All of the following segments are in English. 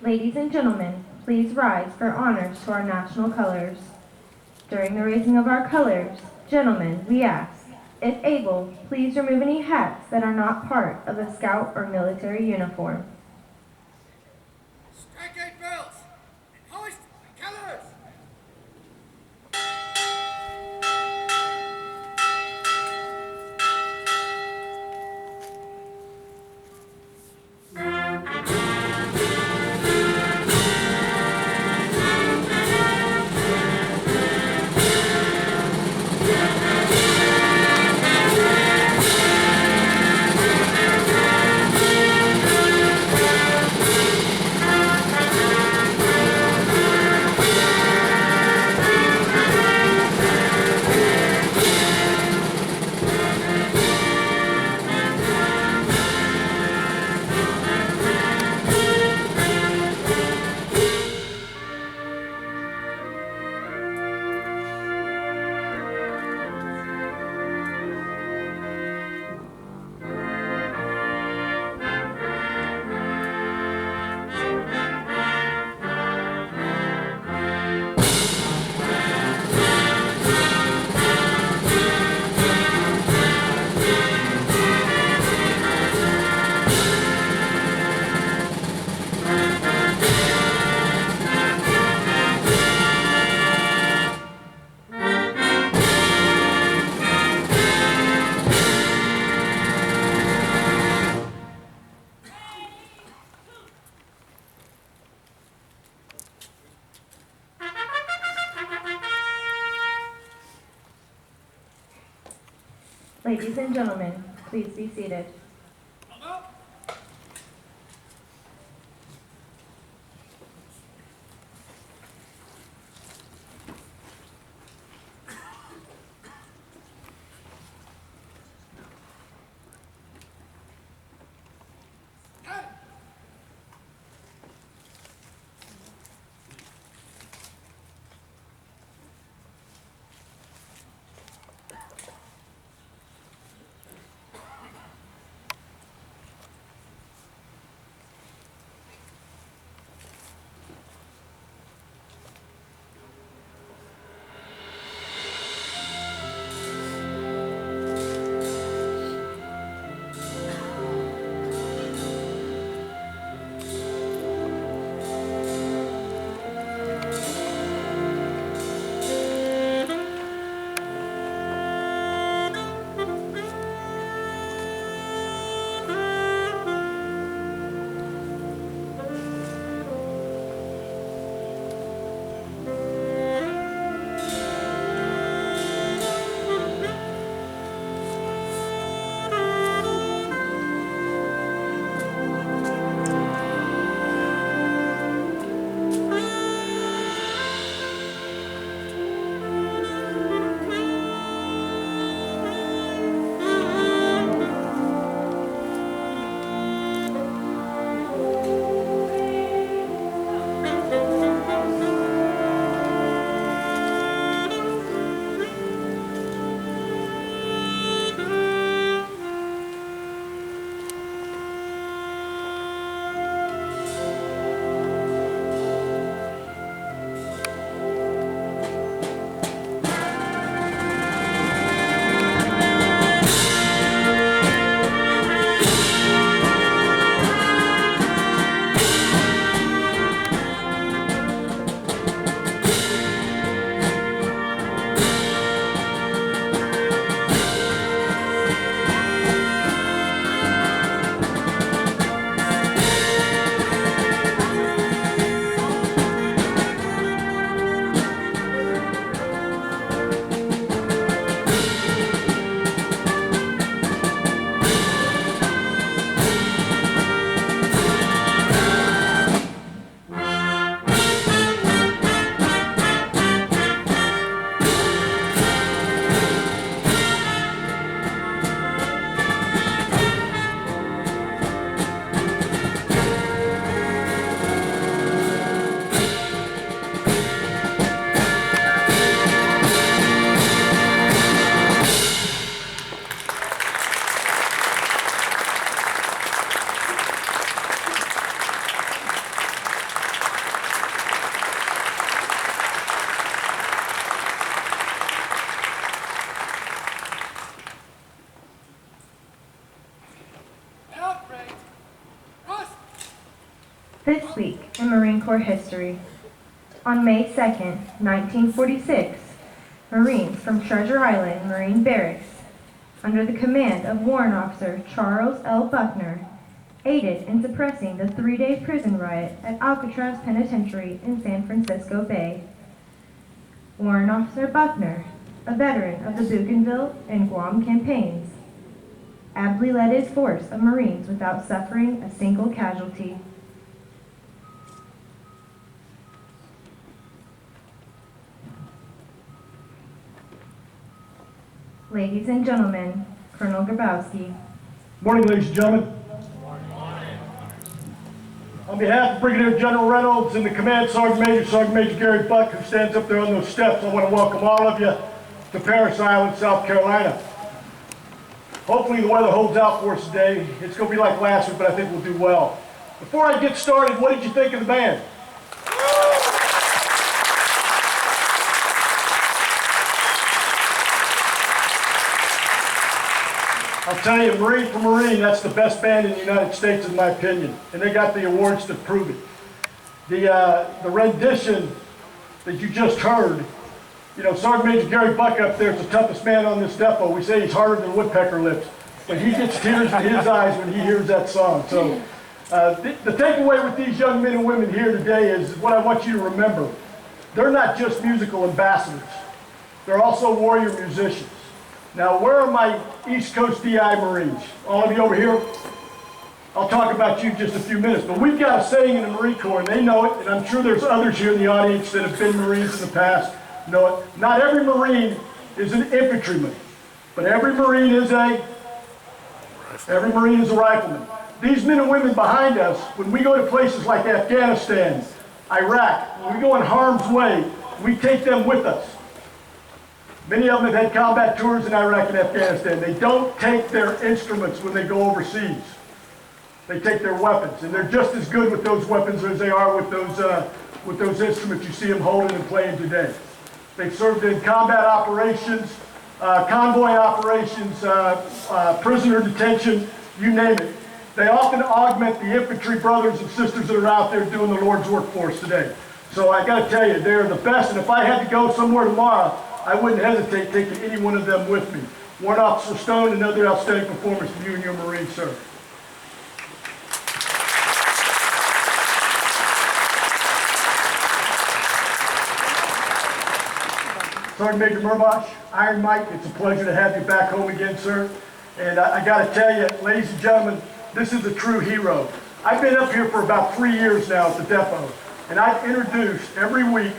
Ladies and gentlemen, please rise for honors to our national colors. During the raising of our colors, gentlemen, we ask, if able, please remove any hats that are not part of a scout or military uniform. Strike 8 bells and hoist the colors! Ladies and gentlemen, please be seated. Come up! Stand! This week in Marine Corps history. On May 2nd, 1946, Marines from Treasure Island Marine Barracks, under the command of Warrant Officer Charles L. Buckner, aided in suppressing the three-day prison riot at Alcatraz Penitentiary in San Francisco Bay. Warrant Officer Buckner, a veteran of the Bougainville and Guam campaigns, ably led his force of Marines without suffering a single casualty. Ladies and gentlemen, Colonel Grabowski. Morning, ladies and gentlemen. On behalf of Brigadier General Reynolds and the Command Sergeant Major Gary Buck, who stands up there on those steps, I want to welcome all of you to Parris Island, South Carolina. Hopefully the weather holds out for us today. It's going to be like last week, but I think we'll do well. Before I get started, what did you think of the band? I'll tell you, Marine for Marine, that's the best band in the United States, in my opinion. And they got the awards to prove it. The rendition that you just heard, you know, Sergeant Major Gary Buck up there is the toughest man on this depot. We say he's harder than woodpecker lips. But he gets tears in his eyes when he hears that song. So the takeaway with these young men and women here today is what I want you to remember. They're not just musical ambassadors. They're also warrior musicians. Now, where are my East Coast DI Marines? All of you over here? I'll talk about you in just a few minutes, but we've got a saying in the Marine Corps, and they know it, and I'm sure there's others here in the audience that have been Marines in the past know it. Not every Marine is an infantryman, but every Marine is a rifleman. These men and women behind us, when we go to places like Afghanistan, Iraq, when we go in harm's way, we take them with us. Many of them have had combat tours in Iraq and Afghanistan. They don't take their instruments when they go overseas. They take their weapons, and they're just as good with those weapons as they are with those instruments you see them holding and playing today. They've served in combat operations, convoy operations, prisoner detention, you name it. They often augment the infantry brothers and sisters that are out there doing the Lord's work for us today. So I got to tell you, they're the best, and if I had to go somewhere tomorrow, I wouldn't hesitate taking any one of them with me. Warrant Officer Stone, another outstanding performance from you and your Marine, sir. Sergeant Major Murbosh, Iron Mike, it's a pleasure to have you back home again, sir. And I got to tell you, ladies and gentlemen, this is a true hero. I've been up here for about 3 years now at the depot, and I've introduced every week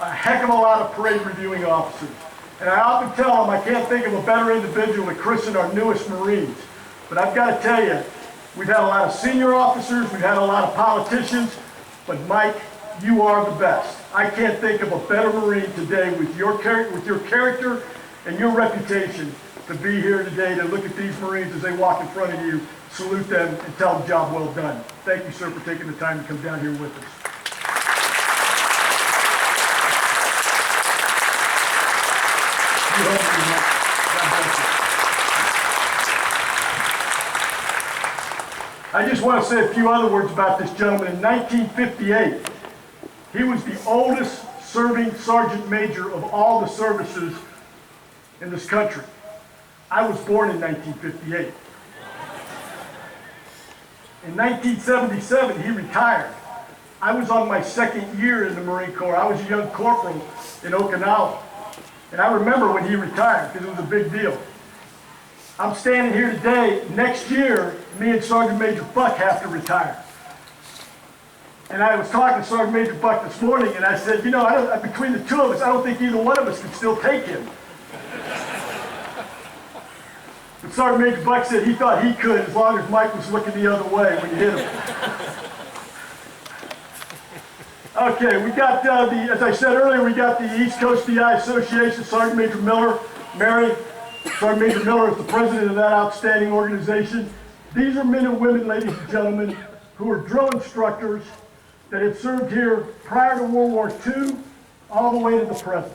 a heck of a lot of parade reviewing officers. And I often tell them I can't think of a better individual to christen our newest Marines. But I've got to tell you, we've had a lot of senior officers, we've had a lot of politicians, but Mike, you are the best. I can't think of a better Marine today with your character and your reputation to be here today to look at these Marines as they walk in front of you, salute them, and tell them job well done. Thank you, sir, for taking the time to come down here with us. I just want to say a few other words about this gentleman. In 1958, he was the oldest serving sergeant major of all the services in this country. I was born in 1958. In 1977, he retired. I was on my second year in the Marine Corps. I was a young corporal in Okinawa. And I remember when he retired because it was a big deal. I'm standing here today. Next year, me and Sergeant Major Buck have to retire. And I was talking to Sergeant Major Buck this morning, and I said, you know, between the two of us, I don't think either one of us can still take him. But Sergeant Major Buck said he thought he could as long as Mike was looking the other way when you hit him. Okay, we got as I said earlier, we got the East Coast DI Association, Sergeant Major Miller, Mary. Sergeant Major Miller is the president of that outstanding organization. These are men and women, ladies and gentlemen, who are drill instructors that had served here prior to World War II all the way to the present.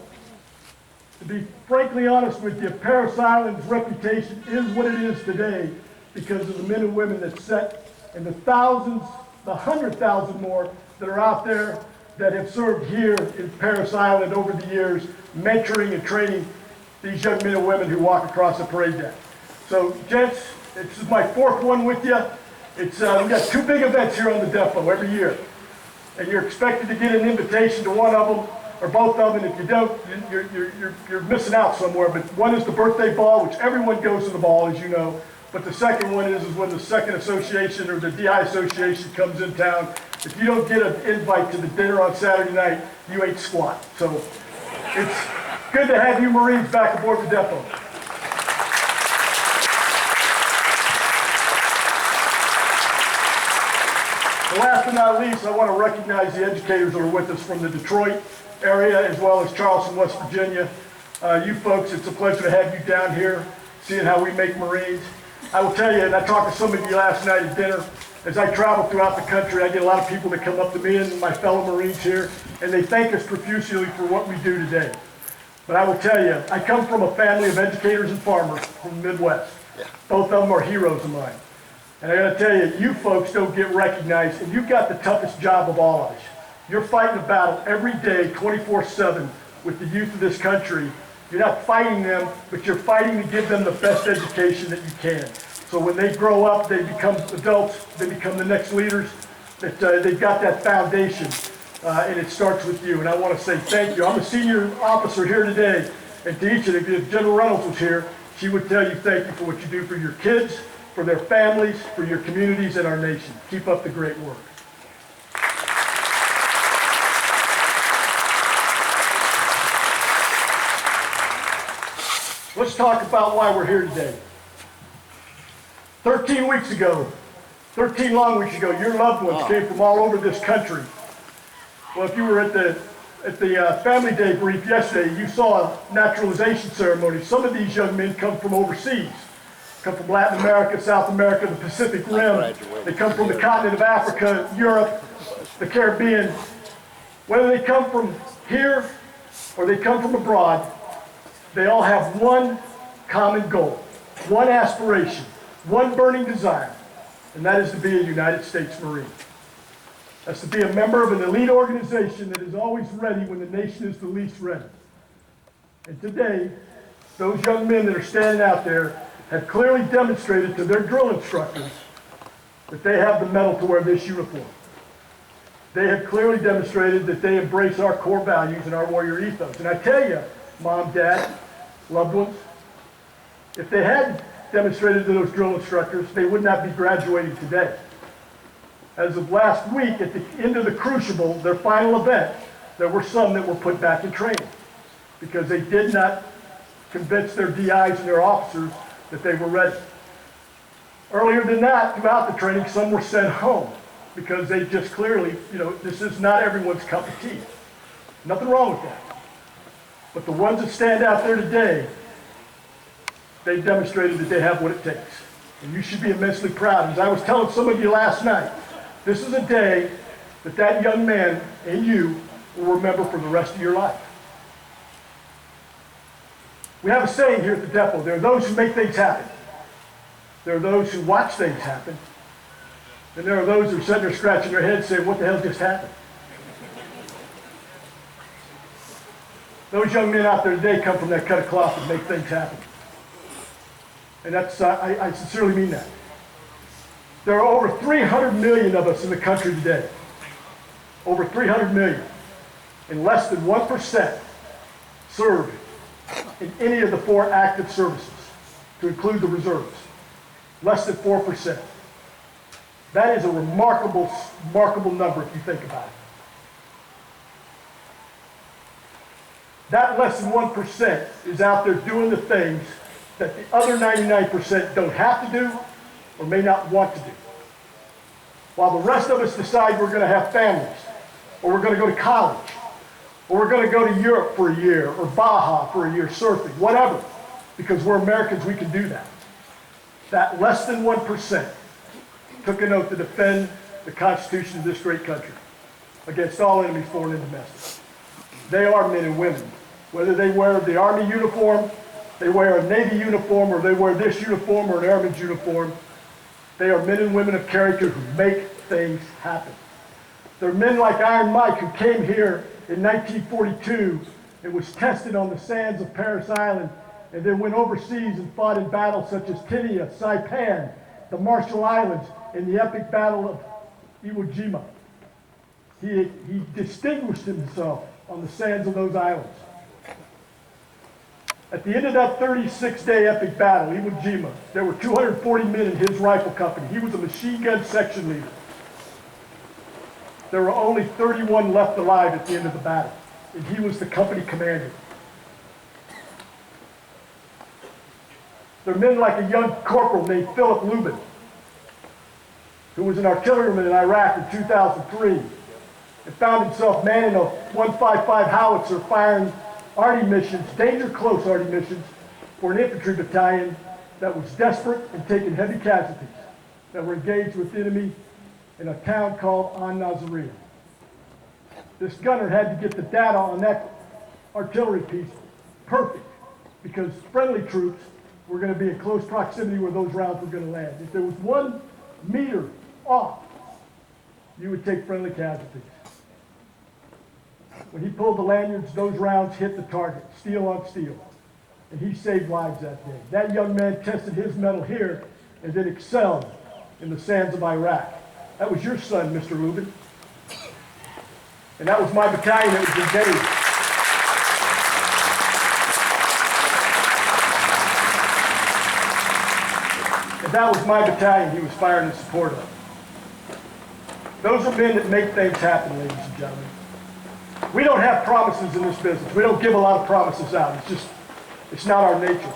To be frankly honest with you, Parris Island's reputation is what it is today because of the men and women that set and the thousands the 100,000 more that are out there that have served here in Parris Island over the years, mentoring and training these young men and women who walk across the parade deck. So, gents, this is my fourth one with you. We've got two big events here on the depot every year. And you're expected to get an invitation to one of them, or both of them, and if you don't, you're missing out somewhere. But one is the birthday ball, which everyone goes to the ball, as you know. But the second one is when the second association or the DI association comes in town. If you don't get an invite to the dinner on Saturday night, you ain't squat. So it's good to have you Marines back aboard the depot. And last but not least, I want to recognize the educators that are with us from the Detroit area as well as Charleston, West Virginia. You folks, it's a pleasure to have you down here, seeing how we make Marines. I will tell you, and I talked to some of you last night at dinner, as I travel throughout the country, I get a lot of people that come up to me and my fellow Marines here, and they thank us profusely for what we do today. But I will tell you, I come from a family of educators and farmers from the Midwest. Both of them are heroes of mine. And I gotta tell you, you folks don't get recognized, and you've got the toughest job of all of us. You're fighting a battle every day, 24/7, with the youth of this country. You're not fighting them, but you're fighting to give them the best education that you can. So when they grow up, they become adults, they become the next leaders, that they've got that foundation, and it starts with you. And I want to say thank you. I'm a senior officer here today, and to each of you, if General Reynolds was here, she would tell you thank you for what you do for your kids, for their families, for your communities, and our nation. Keep up the great work. Let's talk about why we're here today. 13 weeks ago, 13 long weeks ago, your loved ones came from all over this country. Well, if you were at the Family Day brief yesterday, you saw a naturalization ceremony. Some of these young men come from overseas, come from Latin America, South America, the Pacific Rim. They come from the continent of Africa, Europe, the Caribbean. Whether they come from here or they come from abroad, they all have one common goal, one aspiration, one burning desire, and that is to be a United States Marine. That's to be a member of an elite organization that is always ready when the nation is the least ready. And today, those young men that are standing out there have clearly demonstrated to their drill instructors that they have the mettle to wear this uniform. They have clearly demonstrated that they embrace our core values and our warrior ethos. And I tell you, Mom, Dad, loved ones, if they hadn't demonstrated to those drill instructors, they would not be graduating today. As of last week, at the end of the Crucible, their final event, there were some that were put back in training because they did not convince their DIs and their officers that they were ready. Earlier than that, throughout the training, some were sent home because they just clearly, this is not everyone's cup of tea. Nothing wrong with that. But the ones that stand out there today, they've demonstrated that they have what it takes. And you should be immensely proud. As I was telling some of you last night, this is a day that that young man and you will remember for the rest of your life. We have a saying here at the depot, there are those who make things happen. There are those who watch things happen. And there are those who are sitting there scratching their heads saying, what the hell just happened? Those young men out there today come from that cut of cloth that make things happen. And that's, I sincerely mean that. There are over 300 million of us in the country today. Over 300 million. And less than 1% serve in any of the 4 active services, to include the reserves. Less than 4%. That is a remarkable number if you think about it. That less than 1% is out there doing the things that the other 99% don't have to do or may not want to do. While the rest of us decide we're going to have families, or we're going to go to college, or we're going to go to Europe for a year, or Baja for a year surfing, whatever, because we're Americans, we can do that. That less than 1% took an oath to defend the Constitution of this great country against all enemies, foreign and domestic. They are men and women. Whether they wear the Army uniform, they wear a Navy uniform, or they wear this uniform or an Airman's uniform, they are men and women of character who make things happen. There are men like Iron Mike who came here in 1942 and was tested on the sands of Parris Island and then went overseas and fought in battles such as Tinian, Saipan, the Marshall Islands, and the epic Battle of Iwo Jima. He distinguished himself on the sands of those islands. At the end of that 36-day epic battle, Iwo Jima, there were 240 men in his rifle company. He was a machine gun section leader. There were only 31 left alive at the end of the battle, and he was the company commander. There are men like a young corporal named Philip Lubin, who was an artilleryman in Iraq in 2003, and found himself manning a 155 howitzer firing arty missions, danger close arty missions, for an infantry battalion that was desperate and taking heavy casualties, that were engaged with the enemy in a town called An Nazariya. This gunner had to get the data on that artillery piece perfect, because friendly troops were going to be in close proximity where those rounds were going to land. If there was 1 meter off, you would take friendly casualties. When he pulled the lanyards, those rounds hit the target, steel on steel. And he saved lives that day. That young man tested his mettle here and then excelled in the sands of Iraq. That was your son, Mr. Lubin. And that was my battalion that was engaged. And that was my battalion he was firing in support of. Those are men that make things happen, ladies and gentlemen. We don't have promises in this business. We don't give a lot of promises out. It's not our nature.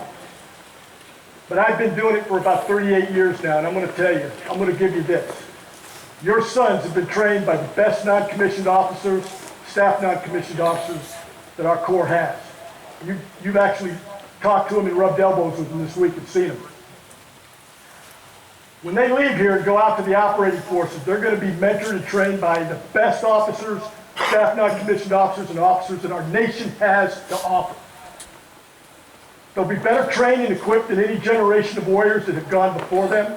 But I've been doing it for about 38 years now, and I'm going to tell you, I'm going to give you this. Your sons have been trained by the best non-commissioned officers, staff non-commissioned officers that our Corps has. You've actually talked to them and rubbed elbows with them this week and seen them. When they leave here and go out to the operating forces, they're going to be mentored and trained by the best officers, staff non-commissioned officers, and officers that our nation has to offer. They'll be better trained and equipped than any generation of warriors that have gone before them,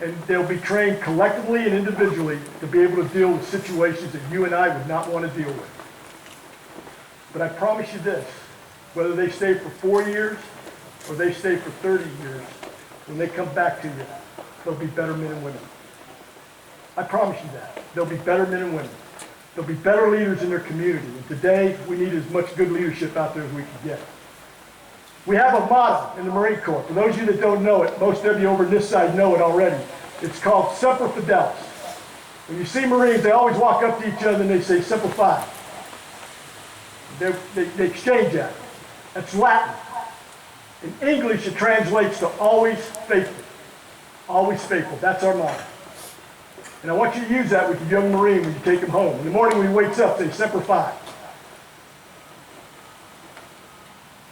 and they'll be trained collectively and individually to be able to deal with situations that you and I would not want to deal with. But I promise you this, whether they stay for 4 years or they stay for 30 years, when they come back to you, they'll be better men and women. I promise you that. They'll be better men and women. They'll be better leaders in their community. And today, we need as much good leadership out there as we can get. We have a motto in the Marine Corps. For those of you that don't know it, most of you over this side know it already. It's called Semper Fidelis. When you see Marines, they always walk up to each other and they say, Semper Fi. They exchange that. That's Latin. In English, it translates to always faithful. Always faithful. That's our motto. And I want you to use that with your young Marine when you take him home. In the morning when he wakes up, say, Semper Fi.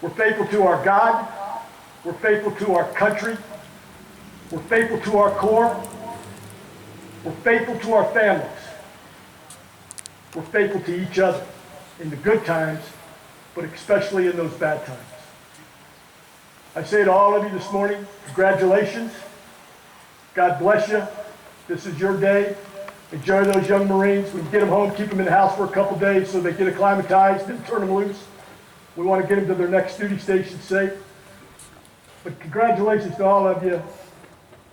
We're faithful to our God. We're faithful to our country. We're faithful to our Corps. We're faithful to our families. We're faithful to each other in the good times, but especially in those bad times. I say to all of you this morning, congratulations. God bless you. This is your day. Enjoy those young Marines. We can get them home, keep them in the house for a couple days so they get acclimatized and turn them loose. We want to get them to their next duty station safe. But congratulations to all of you,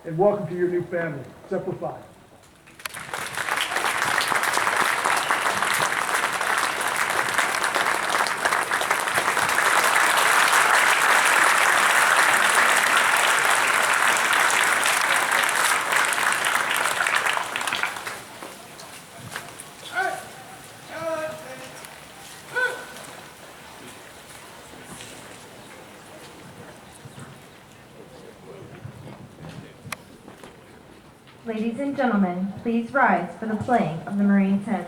and welcome to your new family. Semper Fi. Ladies and gentlemen, please rise for the playing of the Marine hymn.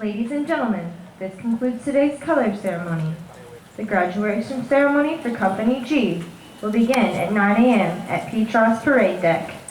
Ladies and gentlemen, this concludes today's color ceremony. The graduation ceremony for Company G will begin at 9 a.m. at Petros Parade Deck.